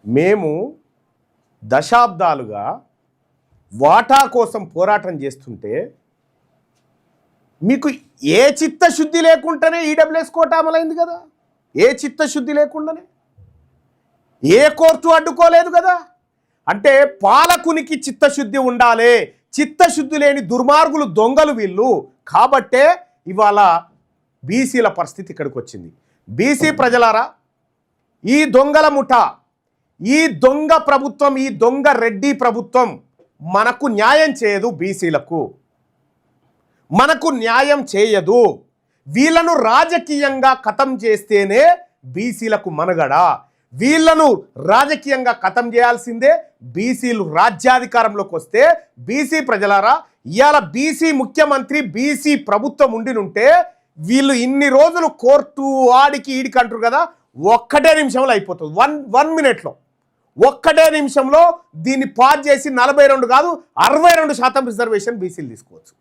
మేము దశాబ్దాలుగా వాటా కోసం పోరాటం చేస్తుంటే మీకు ఏ చిత్తశుద్ధి లేకుండానే ఈడబ్ల్యూఎస్ కోటా అమలైంది కదా. ఏ చిత్తశుద్ధి లేకుండానే ఏ కోర్టు అడ్డుకోలేదు కదా. అంటే పాలకునికి చిత్తశుద్ధి ఉండాలి. చిత్తశుద్ధి లేని దుర్మార్గులు దొంగలు వీళ్ళు. కాబట్టే ఇవాళ బీసీల పరిస్థితి ఇక్కడికి వచ్చింది. బీసీ ప్రజలారా, ఈ దొంగల ముఠా, ఈ దొంగ ప్రభుత్వం, ఈ దొంగ రెడ్డి ప్రభుత్వం మనకు న్యాయం చేయదు. బీసీలకు మనకు న్యాయం చేయదు. వీళ్ళను రాజకీయంగా ఖతం చేస్తేనే బీసీలకు మనుగడ. వీళ్ళను రాజకీయంగా ఖతం చేయాల్సిందే. బీసీలు రాజ్యాధికారంలోకి వస్తే బీసీ ప్రజలారా, ఇవాళ బీసీ ముఖ్యమంత్రి, బీసీ ప్రభుత్వం ఉండినుంటే వీళ్ళు ఇన్ని రోజులు కోర్టు ఆడికి ఈడికి అంటారు కదా, ఒక్కటే నిమిషంలో అయిపోతుంది. వన్ మినిట్లో, ఒక్కటే నిమిషంలో దీన్ని పాస్ చేసి 42 కాదు 62% రిజర్వేషన్ బీసీలు తీసుకోవచ్చు.